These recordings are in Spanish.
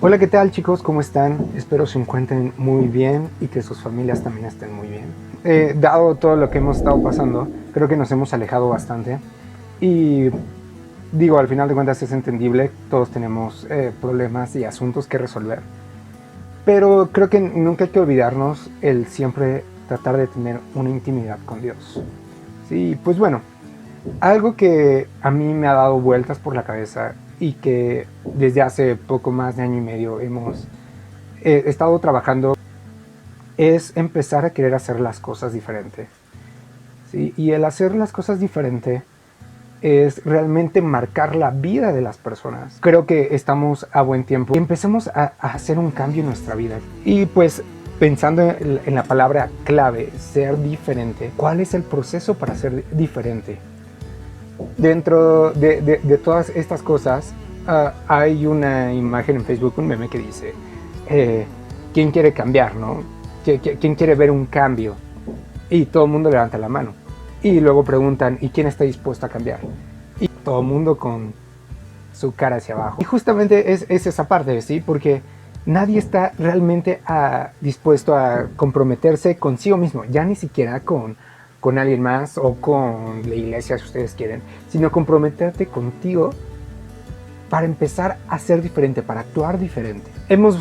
Hola, ¿qué tal chicos? ¿Cómo están? Espero se encuentren muy bien y que sus familias también estén muy bien. Dado todo lo que hemos estado pasando, creo que nos hemos alejado bastante y digo, al final de cuentas es entendible, todos tenemos problemas y asuntos que resolver, pero creo que nunca hay que olvidarnos el siempre tratar de tener una intimidad con Dios. Sí, pues bueno, algo que a mí me ha dado vueltas por la cabeza y que desde hace poco más de año y medio hemos estado trabajando es empezar a querer hacer las cosas diferente. ¿Sí? Y el hacer las cosas diferente es realmente marcar la vida de las personas. Creo que estamos a buen tiempo y empecemos a hacer un cambio en nuestra vida. Y pues pensando en la palabra clave, ser diferente, ¿cuál es el proceso para ser diferente? Dentro de todas estas cosas, hay una imagen en Facebook, un meme que dice, ¿quién quiere cambiar, no? ¿Quién quiere ver un cambio? Y todo el mundo levanta la mano. Y luego preguntan, ¿y quién está dispuesto a cambiar? Y todo el mundo con su cara hacia abajo. Y justamente es esa parte, ¿sí? Porque nadie está realmente dispuesto a comprometerse consigo mismo, ya ni siquiera con alguien más o con la iglesia si ustedes quieren, sino comprometerte contigo para empezar a ser diferente, para actuar diferente. Hemos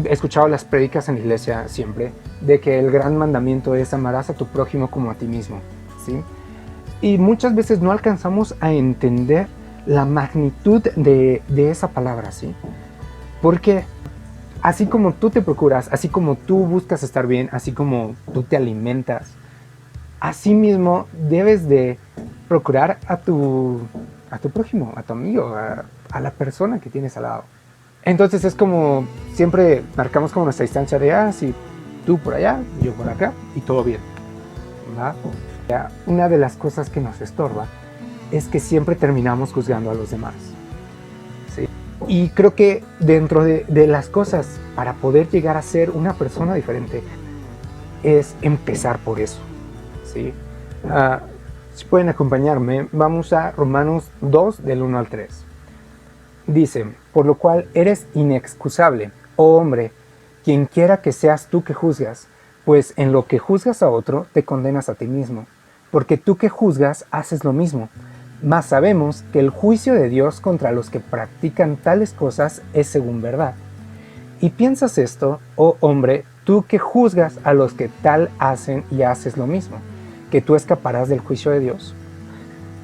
escuchado las prédicas en la iglesia siempre de que el gran mandamiento es amarás a tu prójimo como a ti mismo, ¿sí? Y muchas veces no alcanzamos a entender la magnitud de esa palabra, ¿sí? Porque así como tú te procuras, así como tú buscas estar bien, así como tú te alimentas, así mismo debes de procurar a tu prójimo, a tu amigo, a la persona que tienes al lado. Entonces es como, siempre marcamos como nuestra distancia de, si tú por allá, yo por acá, y todo bien, ¿va? Una de las cosas que nos estorba es que siempre terminamos juzgando a los demás, ¿sí? Y creo que dentro de las cosas para poder llegar a ser una persona diferente es empezar por eso, ¿sí? Si pueden acompañarme, vamos a Romanos 2 del 1 al 3. Dice, por lo cual eres inexcusable, oh hombre, quien quiera que seas tú que juzgas, pues en lo que juzgas a otro te condenas a ti mismo, porque tú que juzgas haces lo mismo. Mas sabemos que el juicio de Dios contra los que practican tales cosas es según verdad. Y piensas esto, oh hombre, tú que juzgas a los que tal hacen y haces lo mismo, que tú escaparás del juicio de Dios.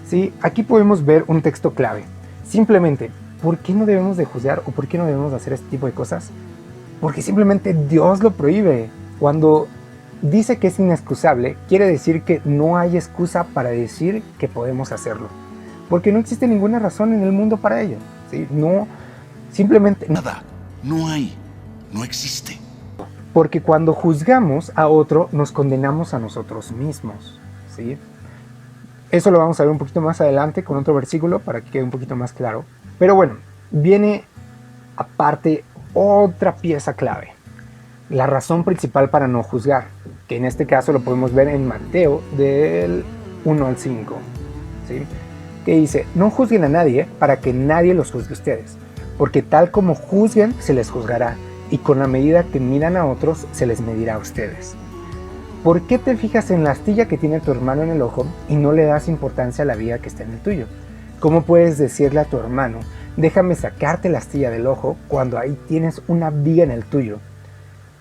Sí, aquí podemos ver un texto clave. Simplemente, ¿por qué no debemos de juzgar o por qué no debemos de hacer este tipo de cosas? Porque simplemente Dios lo prohíbe. Cuando dice que es inexcusable, quiere decir que no hay excusa para decir que podemos hacerlo. Porque no existe ninguna razón en el mundo para ello. ¿Sí? No, simplemente nada, no hay, no existe. Porque cuando juzgamos a otro, nos condenamos a nosotros mismos, ¿sí? Eso lo vamos a ver un poquito más adelante con otro versículo para que quede un poquito más claro. Pero bueno, viene aparte otra pieza clave. La razón principal para no juzgar, que en este caso lo podemos ver en Mateo del 1 al 5, ¿sí? Que dice, no juzguen a nadie para que nadie los juzgue a ustedes, porque tal como juzguen se les juzgará, y con la medida que midan a otros se les medirá a ustedes. ¿Por qué te fijas en la astilla que tiene tu hermano en el ojo y no le das importancia a la viga que está en el tuyo? ¿Cómo puedes decirle a tu hermano, déjame sacarte la astilla del ojo cuando ahí tienes una viga en el tuyo?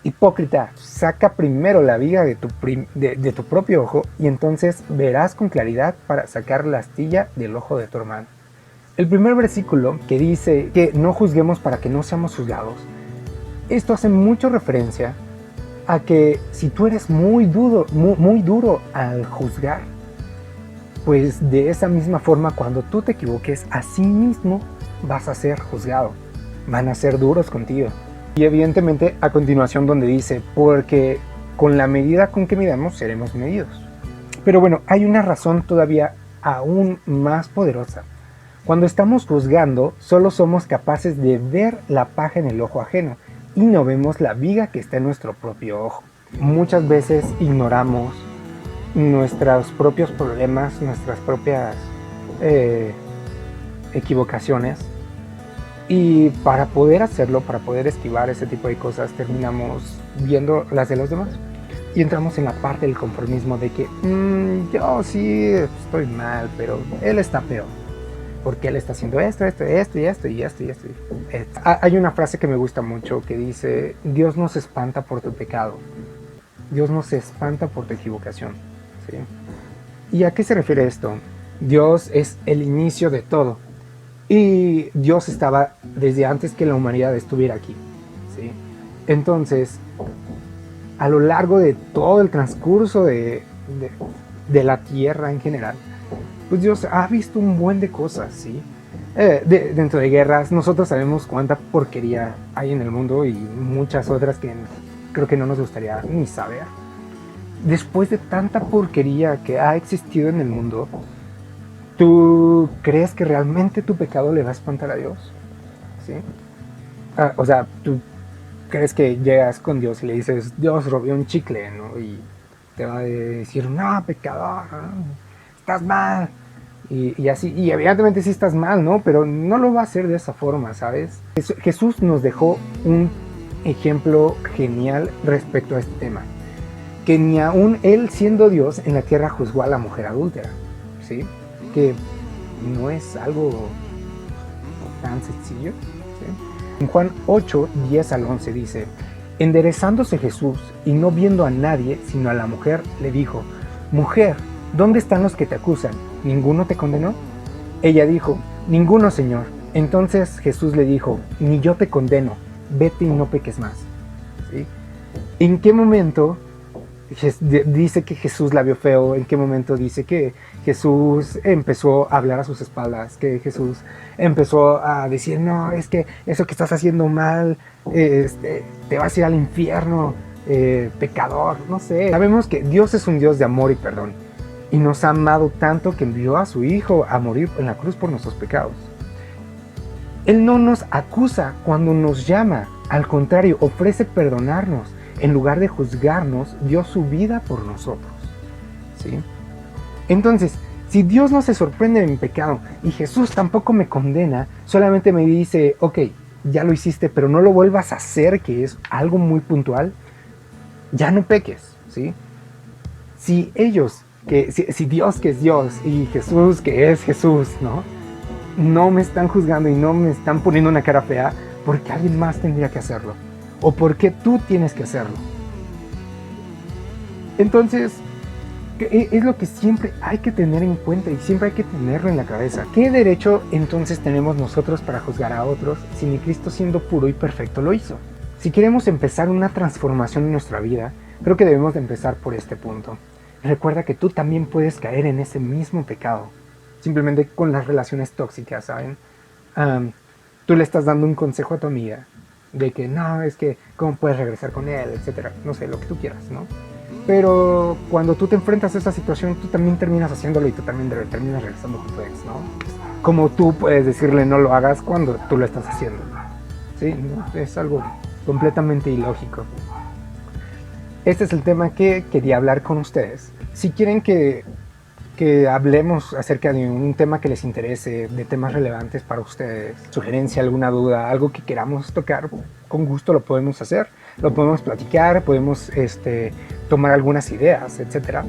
Hipócrita, saca primero la viga de tu propio ojo y entonces verás con claridad para sacar la astilla del ojo de tu hermano. El primer versículo que dice que no juzguemos para que no seamos juzgados, esto hace mucha referencia a que si tú eres muy duro al juzgar, pues de esa misma forma cuando tú te equivoques, así mismo vas a ser juzgado. Van a ser duros contigo. Y evidentemente a continuación donde dice, porque con la medida con que midamos seremos medidos. Pero bueno, hay una razón todavía aún más poderosa. Cuando estamos juzgando, solo somos capaces de ver la paja en el ojo ajeno y no vemos la viga que está en nuestro propio ojo. Muchas veces ignoramos nuestros propios problemas, nuestras propias equivocaciones Y para poder hacerlo, para poder esquivar ese tipo de cosas, terminamos viendo las de los demás. Y entramos en la parte del conformismo de que yo sí estoy mal, pero él está peor. Porque él está haciendo esto, y esto. Hay una frase que me gusta mucho que dice: Dios no se espanta por tu pecado. Dios no se espanta por tu equivocación. ¿Sí? ¿Y a qué se refiere esto? Dios es el inicio de todo. Y Dios estaba desde antes que la humanidad estuviera aquí. ¿Sí? Entonces, a lo largo de todo el transcurso de la tierra en general, pues Dios ha visto un buen de cosas, ¿sí? Dentro de guerras, nosotros sabemos cuánta porquería hay en el mundo y muchas otras que creo que no nos gustaría ni saber. Después de tanta porquería que ha existido en el mundo, ¿tú crees que realmente tu pecado le va a espantar a Dios? ¿Sí? O sea, ¿tú crees que llegas con Dios y le dices: Dios, robé un chicle, ¿no? Y te va a decir: no, pecador, estás mal. Y así, y evidentemente sí estás mal, ¿no? Pero no lo va a hacer de esa forma, ¿sabes? Jesús nos dejó un ejemplo genial respecto a este tema. Que ni aún él, siendo Dios, en la tierra juzgó a la mujer adúltera, ¿sí? Que no es algo tan sencillo, ¿sí? En Juan 8, 10 al 11 dice: enderezándose Jesús y no viendo a nadie sino a la mujer, le dijo: mujer, ¿dónde están los que te acusan? ¿Ninguno te condenó? Ella dijo: ninguno, Señor. Entonces Jesús le dijo: ni yo te condeno, vete y no peques más. ¿Sí? ¿En qué momento dice que Jesús la vio feo? ¿En qué momento dice que Jesús empezó a hablar a sus espaldas? Que Jesús empezó a decir: no, es que eso que estás haciendo mal, te vas a ir al infierno, pecador, no sé. Sabemos que Dios es un Dios de amor y perdón, y nos ha amado tanto que envió a su Hijo a morir en la cruz por nuestros pecados. Él no nos acusa cuando nos llama, al contrario, ofrece perdonarnos. En lugar de juzgarnos, dio su vida por nosotros. ¿Sí? Entonces, si Dios no se sorprende de mi pecado y Jesús tampoco me condena, solamente me dice: ok, ya lo hiciste, pero no lo vuelvas a hacer, que es algo muy puntual, ya no peques. ¿Sí? Si ellos, si Dios, que es Dios, y Jesús, que es Jesús, no me están juzgando y no me están poniendo una cara fea, ¿por qué alguien más tendría que hacerlo? ¿O por qué tú tienes que hacerlo? Entonces, es lo que siempre hay que tener en cuenta y siempre hay que tenerlo en la cabeza. ¿Qué derecho entonces tenemos nosotros para juzgar a otros si ni Cristo, siendo puro y perfecto, lo hizo? Si queremos empezar una transformación en nuestra vida, creo que debemos de empezar por este punto. Recuerda que tú también puedes caer en ese mismo pecado, simplemente con las relaciones tóxicas, ¿saben? Tú le estás dando un consejo a tu amiga de que no, es que cómo puedes regresar con él, etcétera, no sé, lo que tú quieras, ¿no? Pero cuando tú te enfrentas a esa situación, tú también terminas haciéndolo y tú también terminas regresando con tu ex, ¿no? Como tú puedes decirle no lo hagas cuando tú lo estás haciendo, ¿sí? Es algo completamente ilógico. Este es el tema que quería hablar con ustedes. Si quieren que hablemos acerca de un tema que les interese, de temas relevantes para ustedes, sugerencia, alguna duda, algo que queramos tocar, con gusto lo podemos hacer, lo podemos platicar, podemos tomar algunas ideas, etc.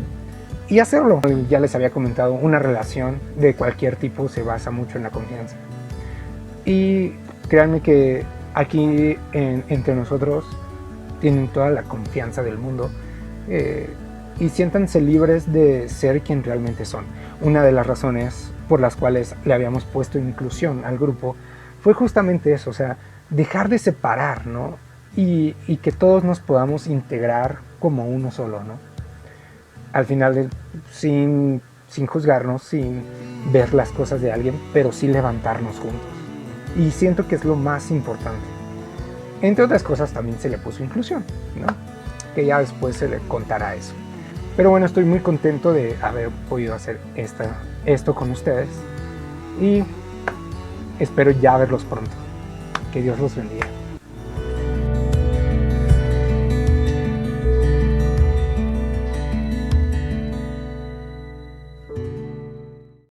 Y hacerlo. Ya les había comentado, una relación de cualquier tipo se basa mucho en la confianza. Y créanme que aquí entre nosotros tienen toda la confianza del mundo. Y siéntanse libres de ser quien realmente son. Una de las razones por las cuales le habíamos puesto inclusión al grupo fue justamente eso, o sea, dejar de separar, ¿no? Y que todos nos podamos integrar como uno solo, ¿no? Al final, sin juzgarnos, sin ver las cosas de alguien, pero sí levantarnos juntos. Y siento que es lo más importante. Entre otras cosas también se le puso inclusión, ¿no? Que ya después se le contará eso. Pero bueno, estoy muy contento de haber podido hacer esto con ustedes y espero ya verlos pronto. Que Dios los bendiga.